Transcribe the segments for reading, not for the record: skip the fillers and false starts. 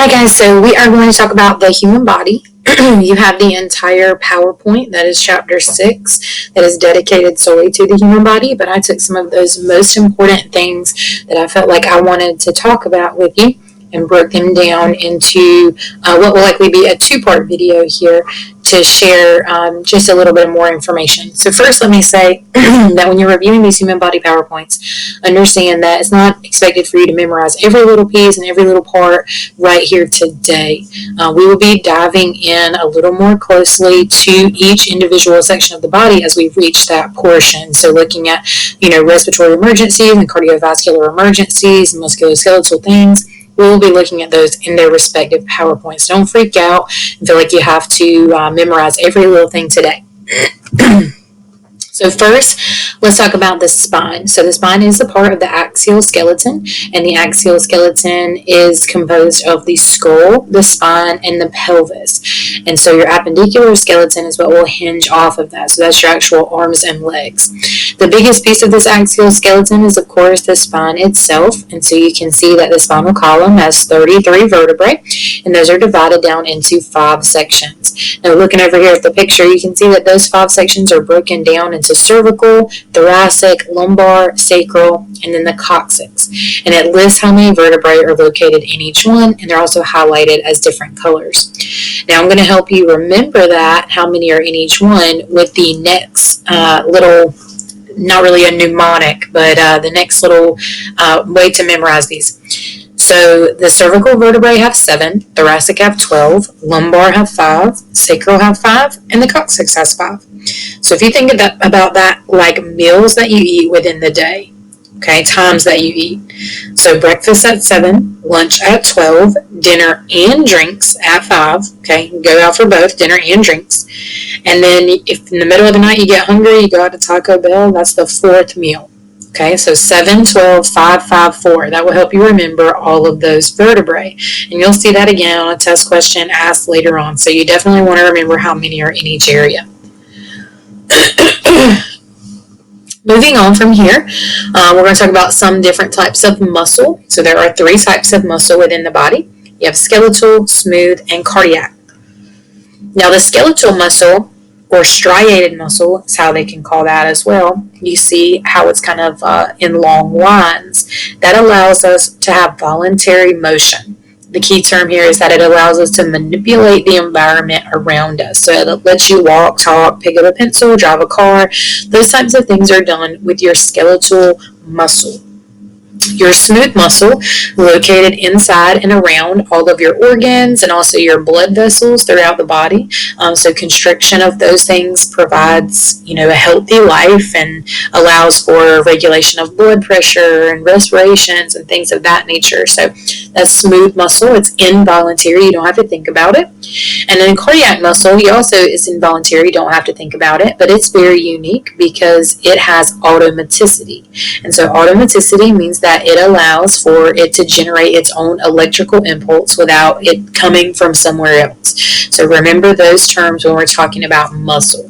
Hi guys, so we are going to talk about the human body. You have the entire PowerPoint, that is chapter 6, that is dedicated solely to the human body, but I took some of those most important things that I felt like I wanted to talk about with you and broke them down into what will likely be a 2-part video here to share just a little bit more information. So first, let me say that when you're reviewing these human body PowerPoints, understand that it's not expected for you to memorize every little piece and every little part right here today. We will be diving in a little more closely to each individual section of the body as we reach that portion. So looking at, respiratory emergencies and cardiovascular emergencies and musculoskeletal things, we will be looking at those in their respective PowerPoints. Don't freak out and feel like you have to memorize every little thing today. So first, let's talk about the spine. So the spine is a part of the axial skeleton, and the axial skeleton is composed of the skull, the spine, and the pelvis. And so your appendicular skeleton is what will hinge off of that. So that's your actual arms and legs. The biggest piece of this axial skeleton is, of course, the spine itself. And so you can see that the spinal column has 33 vertebrae, and those are divided down into 5 sections. Now, looking over here at the picture, you can see that those 5 sections are broken down into cervical, thoracic, lumbar, sacral, and then the coccyx. And it lists how many vertebrae are located in each one, and they're also highlighted as different colors. Now I'm going to help you remember that, how many are in each one, with the next little, not really a mnemonic, but the next little way to memorize these. So the cervical vertebrae have 7, thoracic have 12, lumbar have 5, sacral have 5, and the coccyx has 5. So if you think about that like meals that you eat within the day, okay, times that you eat. So breakfast at 7, lunch at 12, dinner and drinks at 5, okay, go out for both, dinner and drinks. And then if in the middle of the night you get hungry, you go out to Taco Bell, that's the 4th meal. Okay, so 7, 12, 5, 5, 4. That will help you remember all of those vertebrae. And you'll see that again on a test question asked later on. So you definitely want to remember how many are in each area. Moving on from here, we're going to talk about some different types of muscle. So there are 3 types of muscle within the body. You have skeletal, smooth, and cardiac. Now the skeletal muscle, or striated muscle, is how they can call that as well. You see how it's kind of in long lines. That allows us to have voluntary motion. The key term here is that it allows us to manipulate the environment around us. So it lets you walk, talk, pick up a pencil, drive a car. Those types of things are done with your skeletal muscle. Your smooth muscle, located inside and around all of your organs and also your blood vessels throughout the body. So constriction of those things provides, a healthy life and allows for regulation of blood pressure and respirations and things of that nature. So that's smooth muscle. It's involuntary. You don't have to think about it. And then cardiac muscle, is involuntary. You don't have to think about it, but it's very unique because it has automaticity. And so automaticity means that it allows for it to generate its own electrical impulse without it coming from somewhere else. So remember those terms when we're talking about muscle.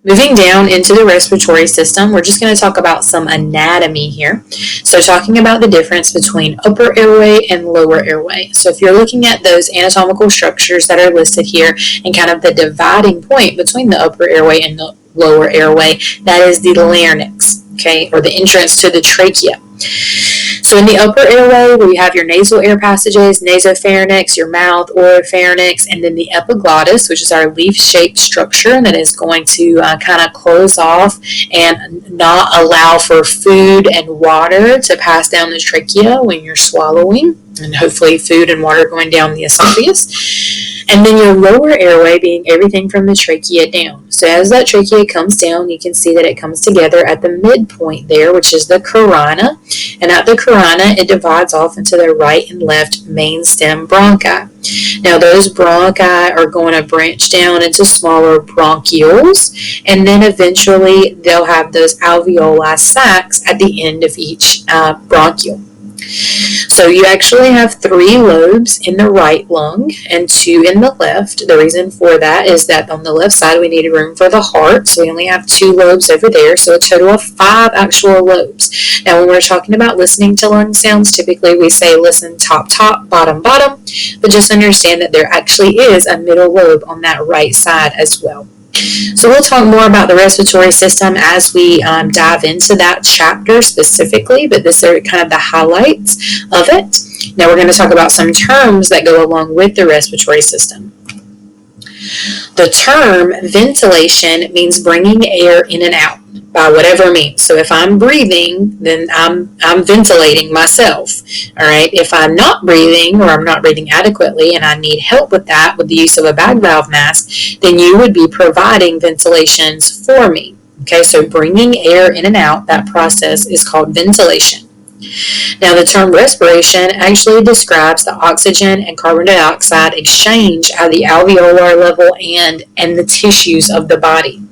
Moving down into the respiratory system, we're just going to talk about some anatomy here. So talking about the difference between upper airway and lower airway. So if you're looking at those anatomical structures that are listed here and kind of the dividing point between the upper airway and the lower airway, that is the larynx, okay, or the entrance to the trachea. So in the upper airway, where you have your nasal air passages, nasopharynx, your mouth, oropharynx, and then the epiglottis, which is our leaf-shaped structure that is going to kind of close off and not allow for food and water to pass down the trachea when you're swallowing, and hopefully food and water going down the esophagus. And then your lower airway being everything from the trachea down. So as that trachea comes down, you can see that it comes together at the midpoint there, which is the carina. And at the carina, it divides off into the right and left main stem bronchi. Now those bronchi are going to branch down into smaller bronchioles, and then eventually they'll have those alveoli sacs at the end of each bronchiole. So you actually have 3 lobes in the right lung and 2 in the left. The reason for that is that on the left side we needed room for the heart, so we only have 2 lobes over there, so a total of 5 actual lobes. Now when we're talking about listening to lung sounds, typically we say listen top, top, bottom, bottom, but just understand that there actually is a middle lobe on that right side as well. So we'll talk more about the respiratory system as we dive into that chapter specifically, but this are kind of the highlights of it. Now we're going to talk about some terms that go along with the respiratory system. The term ventilation means bringing air in and out by whatever means. So if I'm breathing, then I'm ventilating myself. All right. If I'm not breathing or I'm not breathing adequately and I need help with that with the use of a bag valve mask, then you would be providing ventilations for me. Okay. So bringing air in and out, that process is called ventilation. Now, the term respiration actually describes the oxygen and carbon dioxide exchange at the alveolar level and the tissues of the body.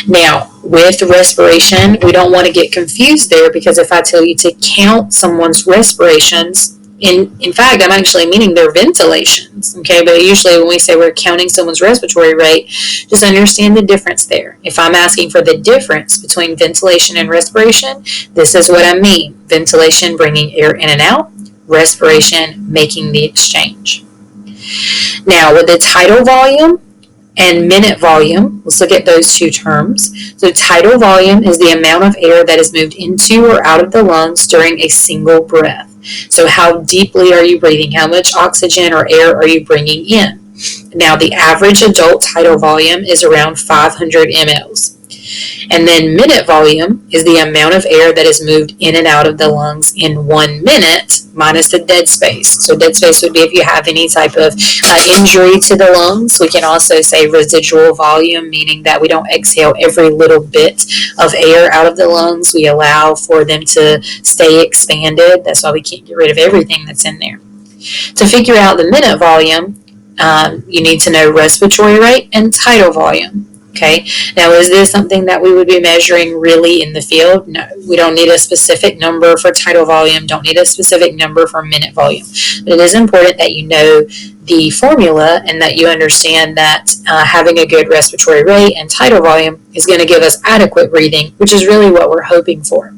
Now, with respiration, we don't want to get confused there, because if I tell you to count someone's respirations, in fact, I'm actually meaning their ventilations, okay? But usually when we say we're counting someone's respiratory rate, just understand the difference there. If I'm asking for the difference between ventilation and respiration, this is what I mean. Ventilation, bringing air in and out. Respiration, making the exchange. Now, with the tidal volume and minute volume, let's look at those 2 terms. So tidal volume is the amount of air that is moved into or out of the lungs during a single breath. So how deeply are you breathing? How much oxygen or air are you bringing in? Now, the average adult tidal volume is around 500 mLs. And then minute volume is the amount of air that is moved in and out of the lungs in 1 minute minus the dead space. So dead space would be if you have any type of injury to the lungs. We can also say residual volume, meaning that we don't exhale every little bit of air out of the lungs. We allow for them to stay expanded. That's why we can't get rid of everything that's in there. To figure out the minute volume, you need to know respiratory rate and tidal volume. Okay, now is this something that we would be measuring really in the field? No, we don't need a specific number for tidal volume, don't need a specific number for minute volume. But it is important that you know the formula and that you understand that having a good respiratory rate and tidal volume is going to give us adequate breathing, which is really what we're hoping for.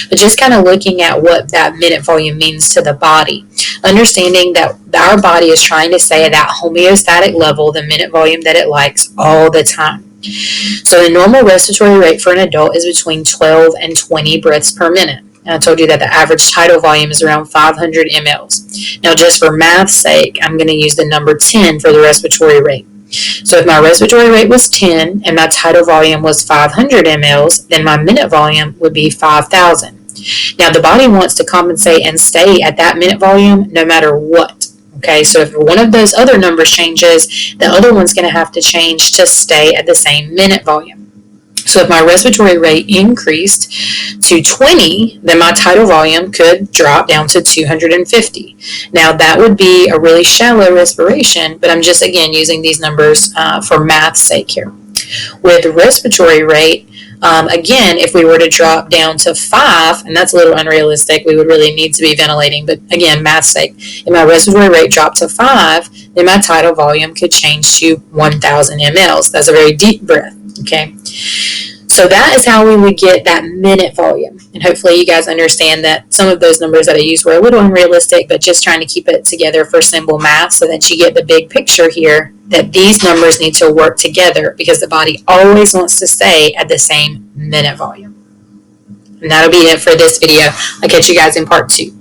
But just kind of looking at what that minute volume means to the body, understanding that our body is trying to stay at that homeostatic level, the minute volume that it likes all the time. So the normal respiratory rate for an adult is between 12 and 20 breaths per minute. And I told you that the average tidal volume is around 500 mLs. Now, just for math's sake, I'm going to use the number 10 for the respiratory rate. So if my respiratory rate was 10 and my tidal volume was 500 mLs, then my minute volume would be 5,000. Now, the body wants to compensate and stay at that minute volume no matter what. Okay, so if one of those other numbers changes, the other one's going to have to change to stay at the same minute volume. So if my respiratory rate increased to 20, then my tidal volume could drop down to 250. Now that would be a really shallow respiration, but I'm just, again, using these numbers for math's sake here. With respiratory rate, again, if we were to drop down to 5, and that's a little unrealistic, we would really need to be ventilating, but again, math's sake, if my respiratory rate dropped to 5, then my tidal volume could change to 1,000 mLs. That's a very deep breath, okay? So that is how we would get that minute volume. And hopefully you guys understand that some of those numbers that I used were a little unrealistic, but just trying to keep it together for simple math so that you get the big picture here, that these numbers need to work together because the body always wants to stay at the same minute volume. And that'll be it for this video. I'll catch you guys in part 2.